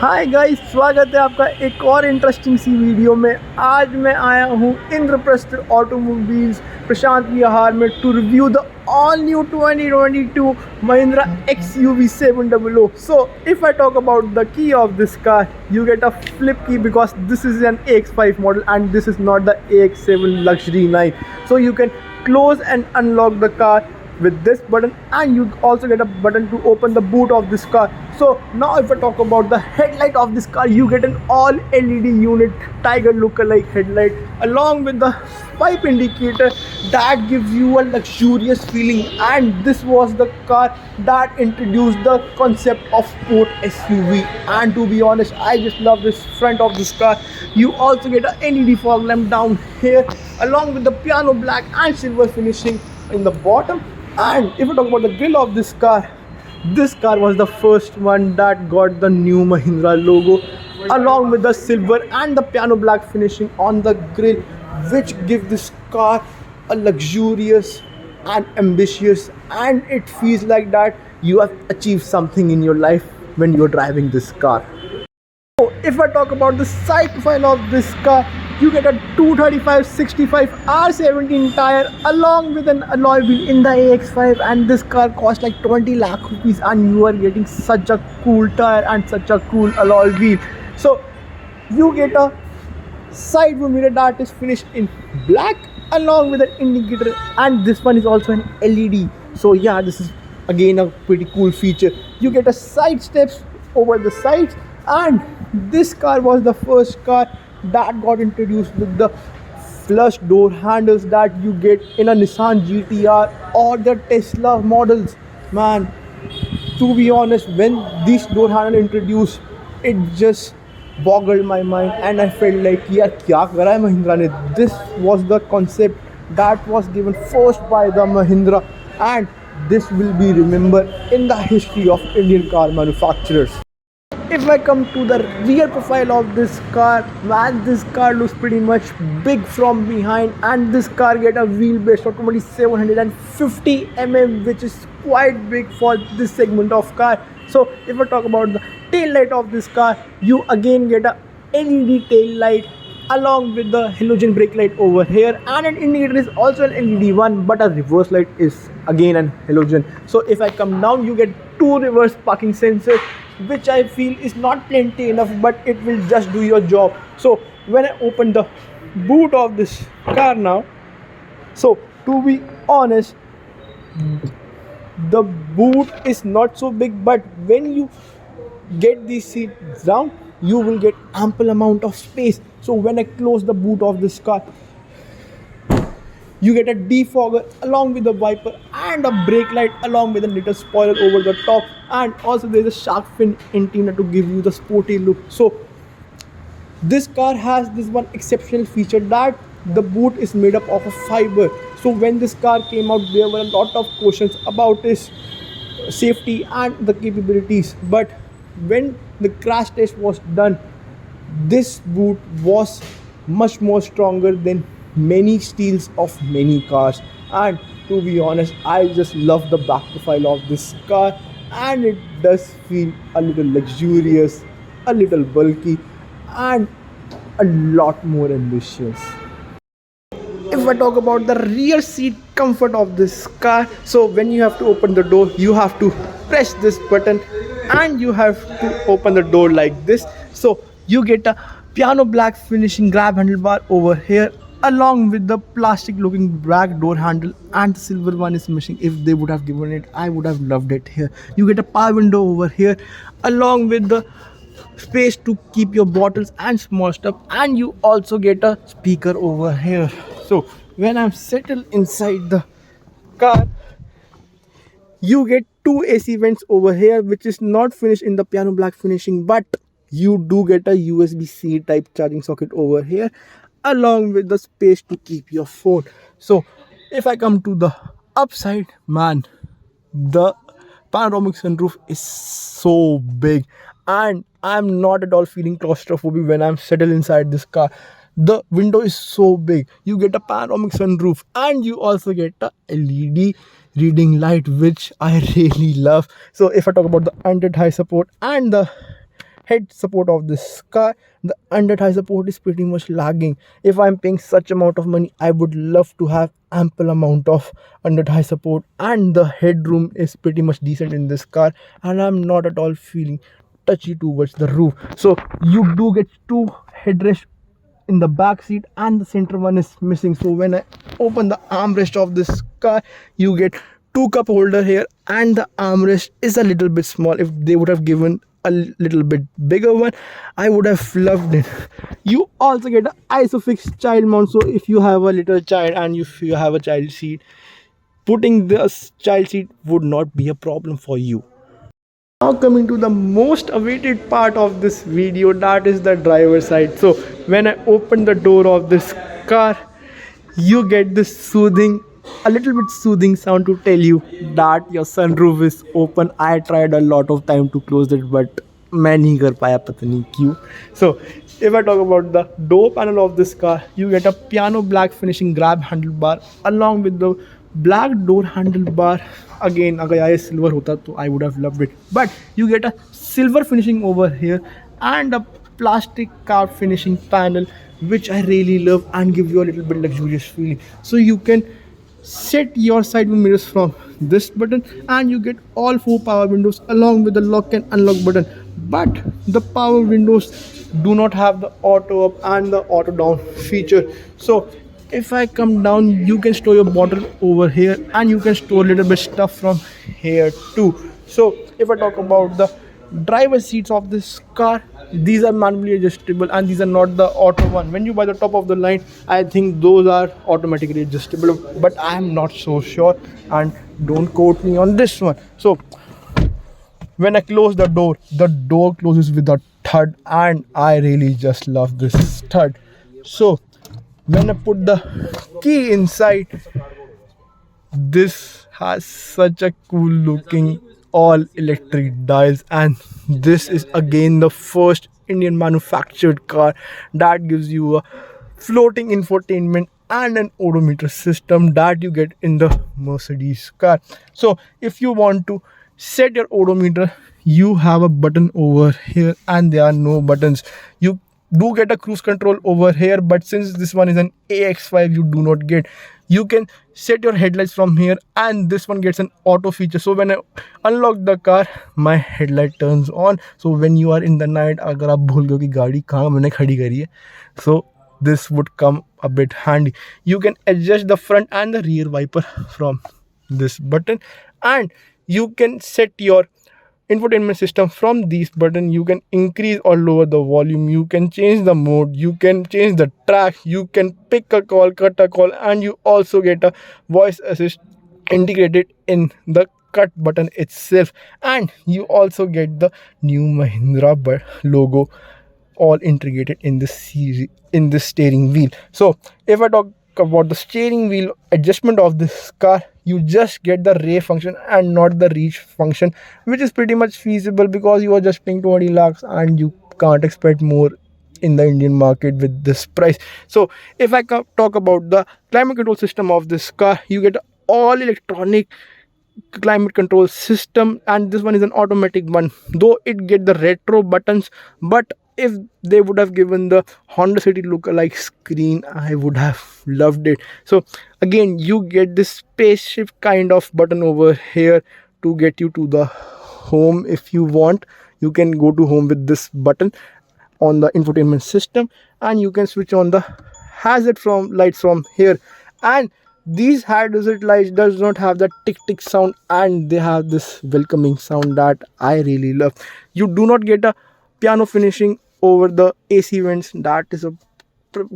Hi guys, स्वागत है आपका एक और इंटरेस्टिंग सी वीडियो में। आज मैं आया हूँ इंद्रप्रस्थ ऑटोमोबाइल्स प्रशांत विहार में to review the all new 2022 Mahindra XUV 700. So if I talk about the key of this car, you get a flip key because this is an AX5 model and this is not the AX7 Luxury 9. So you can close and unlock the car with this button, and you also get a button to open the boot of this car. So now if I talk about the headlight of this car, you get an all LED unit tiger look-alike headlight along with the swipe indicator that gives you a luxurious feeling. And this was the car that introduced the concept of sport SUV, and to be honest, I just love this front of this car. You also get a LED fog lamp down here along with the piano black and silver finishing in the bottom. And if we talk about the grille of this car was the first one that got the new Mahindra logo along with the silver and the piano black finishing on the grille, which give this car a luxurious and ambitious, and it feels like that you have achieved something in your life when you're driving this car. So if I talk about the side profile of this car, you get a 235/65 R17 tire along with an alloy wheel in the AX5, and this car costs like 20 lakh rupees, and you are getting such a cool tire and such a cool alloy wheel. So you get a side view mirror that is finished in black along with an indicator, and this one is also an LED. So yeah, this is again a pretty cool feature. You get a side steps over the sides, and this car was the first car that got introduced with the flush door handles that you get in a Nissan GTR or the Tesla models. Man, to be honest, when this door handle introduced, it just boggled my mind, and I felt like, yeah, kya kara hai Mahindra ne? This was the concept that was given first by the Mahindra, and this will be remembered in the history of Indian car manufacturers. If I come to the rear profile of this car, man, this car looks pretty much big from behind, and this car get a wheelbase of 750 mm, which is quite big for this segment of car. So if I talk about the tail light of this car, you again get a LED tail light along with the halogen brake light over here, and an indicator is also an LED one, but a reverse light is again an halogen. So if I come down, you get two reverse parking sensors, which I feel is not plenty enough, but it will just do your job. So when I open the boot of this car now, so to be honest, the boot is not so big, but when you get these seats down, you will get ample amount of space. So when I close the boot of this car, you get a defogger along with the wiper and a brake light along with a little spoiler over the top, and also there is a shark fin antenna to give you the sporty look. So this car has this one exceptional feature that the boot is made up of a fiber. So when this car came out, there were a lot of questions about its safety and the capabilities, but when the crash test was done, this boot was much more stronger than many steels of many cars. And to be honest, I just love the back profile of this car, and it does feel a little luxurious, a little bulky, and a lot more ambitious. If I talk about the rear seat comfort of this car, so when you have to open the door, you have to press this button and you have to open the door like this. So you get a piano black finishing grab handlebar over here along with the plastic looking black door handle, and the silver one is missing. If they would have given it, I would have loved it here. You get a power window over here along with the space to keep your bottles and small stuff, and you also get a speaker over here. So when I'm settled inside the car, you get two AC vents over here, which is not finished in the piano black finishing, but you do get a USB-C type charging socket over here along with the space to keep your phone. So if I come to the upside, man, the panoramic sunroof is so big, and I'm not at all feeling claustrophobic when I'm settled inside this car. The window is so big. You get a panoramic sunroof, and you also get a LED reading light, which I really love. So if I talk about the under high support and the head support of this car, the under thigh support is pretty much lagging. If I'm paying such amount of money, I would love to have ample amount of under thigh support, and the headroom is pretty much decent in this car, and I'm not at all feeling touchy towards the roof. So you do get two headrests in the back seat, and the center one is missing. So when I open the armrest of this car, you get two cup holder here, and the armrest is a little bit small. If they would have given a little bit bigger one, I would have loved it. You also get an isofix child mount, so if you have a little child and if you have a child seat, putting this child seat would not be a problem for you. Now coming to the most awaited part of this video, that is the driver side. So when I open the door of this car, you get this soothing, a little bit soothing sound to tell you that your sunroof is open. I tried a lot of time to close it, but मैं नहीं कर पाया, पता नहीं क्यों. So if I talk about the door panel of this car, you get a piano black finishing grab handlebar along with the black door handlebar. Again, अगर ये silver होता तो I would have loved it, but you get a silver finishing over here and a plastic carved finishing panel, which I really love and give you a little bit luxurious feeling. So you can set your side view mirrors from this button, and you get all four power windows along with the lock and unlock button. But the power windows do not have the auto up and the auto down feature. So if I come down, you can store your bottle over here, and you can store a little bit stuff from here too. So if I talk about the driver seats of this car, these are manually adjustable, and these are not the auto one. When you buy the top of the line, I think those are automatically adjustable, but I am not so sure, and don't quote me on this one. So when I close the door closes with a thud, and I really just love this thud. So when I put the key inside, this has such a cool looking all electric dials, and this is again the first Indian manufactured car that gives you a floating infotainment and an odometer system that you get in the Mercedes car. So if you want to set your odometer, you have a button over here, and there are no buttons. You do get a cruise control over here, but since this one is an AX5, you do not get. You can set your headlights from here, and this one gets an auto feature. So when I unlock the car, my headlight turns on. So when you are in the night, अगर आप भूल गए कि गाड़ी कहाँ मैंने खड़ी करी है, so this would come a bit handy. You can adjust the front and the rear wiper from this button, and you can set your infotainment system from these buttons. You can increase or lower the volume, you can change the mode, you can change the track, you can pick a call, cut a call, and you also get a voice assist integrated in the cut button itself, and you also get the new Mahindra logo all integrated in this series, in this steering wheel. So if I talk about the steering wheel adjustment of this car, you just get the ray function and not the reach function, which is pretty much feasible because you are just paying 20 lakhs and you can't expect more in the Indian market with this price. So if I talk about the climate control system of this car, you get all electronic climate control system, and this one is an automatic one, though it get the retro buttons. But if they would have given the Honda City look-alike screen, I would have loved it. So again, you get this spaceship kind of button over here to get you to the home. If you want, you can go to home with this button on the infotainment system, and you can switch on the hazard from lights from here. And these hazard lights does not have the tick tick sound, and they have this welcoming sound that I really love. You do not get a piano finishing over the AC vents. That is a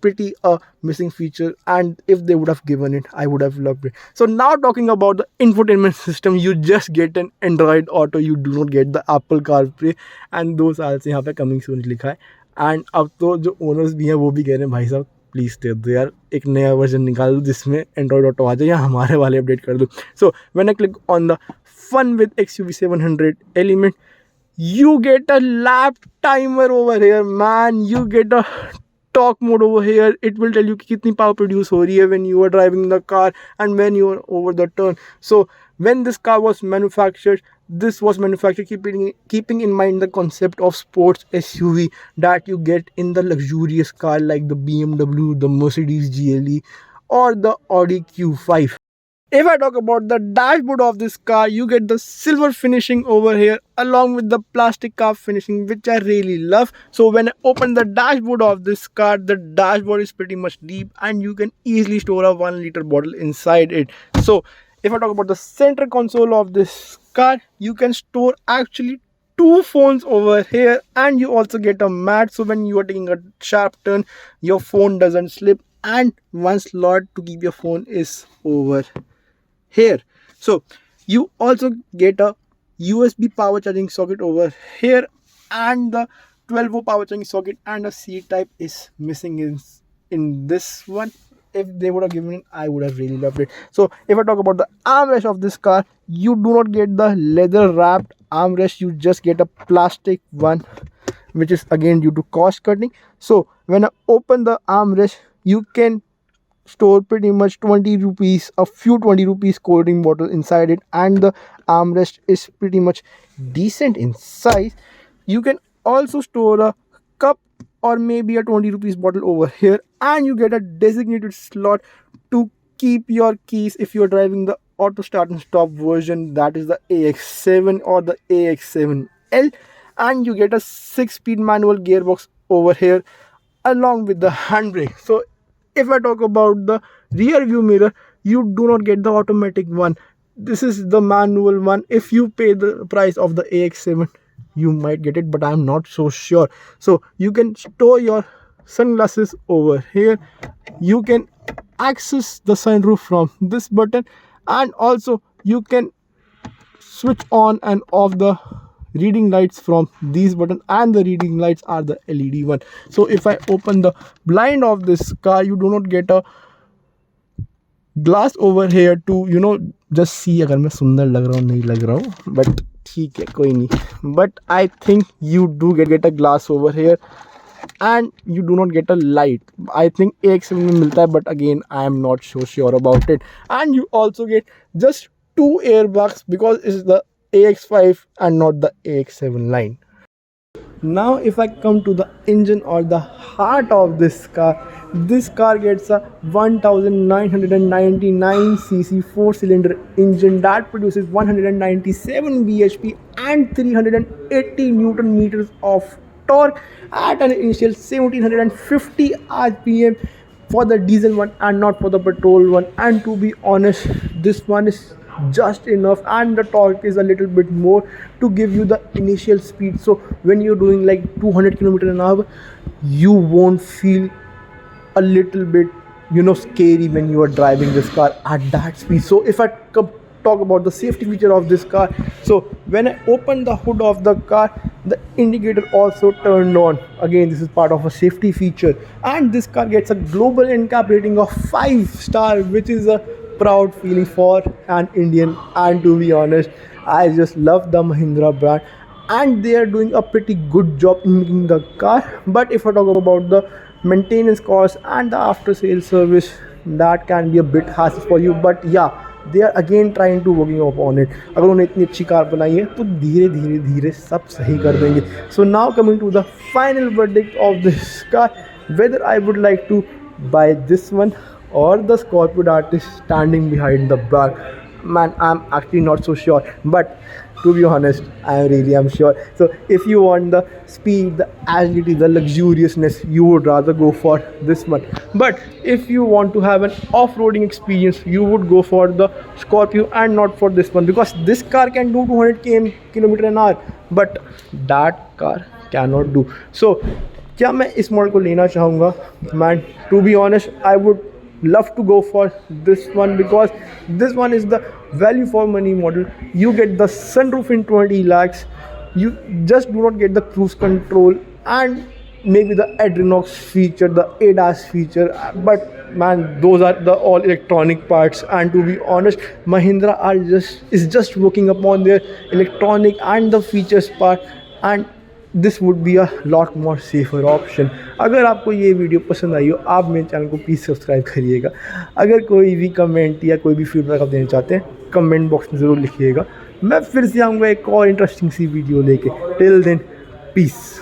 pretty missing feature, and if they would have given it, I would have loved it. So now talking about the infotainment system, you just get an Android Auto, you do not get the Apple CarPlay, and 2 साल से यहाँ पे coming soon लिखा है. And अब तो जो owners भी हैं वो भी कह रहे हैं भाई साहब प्लीज़ दे दो यार, एक नया वर्जन निकाल दो जिसमें एंड्रॉइड ऑटो आ जाए या हमारे वाले अपडेट कर दो. So when I click on the fun with XUV 700 element, you get a lap timer over here, man. You get a talk mode over here. It will tell you कि कितनी power produce हो रही है when you are driving the car and when you are over the turn. So when this car was manufactured, this was manufactured keeping in mind the concept of sports SUV that you get in the luxurious car like the BMW, the Mercedes GLE, or the Audi Q5. If I talk about the dashboard of this car, you get the silver finishing over here along with the plastic carb finishing, which I really love. So when I open the dashboard of this car, the dashboard is pretty much deep and you can easily store a 1 liter bottle inside it. So if I talk about the center console of this car, you can store actually two phones over here, and you also get a mat, so when you are taking a sharp turn, your phone doesn't slip, and one slot to keep your phone is over here. So you also get a USB power charging socket over here, and the 12-volt power charging socket and a C type is missing in this one. If they would have given it, I would have really loved it. So if I talk about the armrest of this car, you do not get the leather wrapped armrest, you just get a plastic one, which is again due to cost cutting. So when I open the armrest, you can store pretty much 20 rupees, a few 20 rupees cold drink bottle inside it, and the armrest is pretty much decent in size. You can also store a cup or maybe a 20 rupees bottle over here, and you get a designated slot to keep your keys if you're driving the auto start and stop version, that is the AX7 or the AX7L, and you get a 6-speed manual gearbox over here along with the handbrake. So if I talk about the rear view mirror, you do not get the automatic one. This is the manual one. If you pay the price of the AX7, you might get it, but I'm not so sure. So you can store your sunglasses over here. You can access the sunroof from this button, and also you can switch on and off the reading lights from these buttons, and the reading lights are the LED one. So if I open the blind of this car, you do not get a glass over here to just see अगर मैं सुंदर लग रहा हूँ नहीं लग रहा हूँ, but ठीक है कोई नहीं. But I think you do get a glass over here, and you do not get a light. I think AX7 में मिलता है, but again I am not so sure about it. And you also get just 2 airbags because it's the AX5 and not the AX7 line. Now if I come to the engine or the heart of this car gets a 1999cc 4-cylinder engine that produces 197 bhp and 380 newton meters of torque at an initial 1750 rpm for the diesel one and not for the petrol one. And to be honest, this one is just enough, and the torque is a little bit more to give you the initial speed. So when you're doing like 200 km/h, you won't feel a little bit scary when you are driving this car at that speed. So if I talk about the safety feature of this car, so when I open the hood of the car, the indicator also turned on. Again, this is part of a safety feature, and this car gets a global NCAP rating of 5-star, which is a proud feeling for an Indian. And to be honest, I just love the Mahindra brand, and they are doing a pretty good job in making the car. But if I talk about the maintenance cost and the after sales service, that can be a bit hassle for you, but yeah, they are again trying to working upon it. अगर उन्होंने इतनी अच्छी car बनाई है तो धीरे धीरे धीरे सब सही कर देंगे. So now coming to the final verdict of this car, whether I would like to buy this one or the Scorpio that is standing behind the bar, man, I'm actually not so sure. But to be honest, I really am sure. So if you want the speed, the agility, the luxuriousness, you would rather go for this one. But if you want to have an off-roading experience, you would go for the Scorpio and not for this one, because this car can do 200 km/h, but that car cannot do. So क्या मैं इस model को लेना चाहूँगा? Man, to be honest, I would love to go for this one, because this one is the value for money model. You get the sunroof in 20 lakhs, you just do not get the cruise control and maybe the Adrenox feature, the ADAS feature, but man, those are the all electronic parts. And to be honest, Mahindra is just working upon their electronic and the features part, and this would be a lot more safer option. अगर आपको ये video पसंद आई हो, आप मेरे channel को please subscribe करिएगा. अगर कोई भी कमेंट या कोई भी फीडबैक आप देना चाहते हैं, कमेंट बॉक्स में ज़रूर लिखिएगा। मैं फिर से आऊँगा एक और इंटरेस्टिंग सी वीडियो लेके। Till then piece.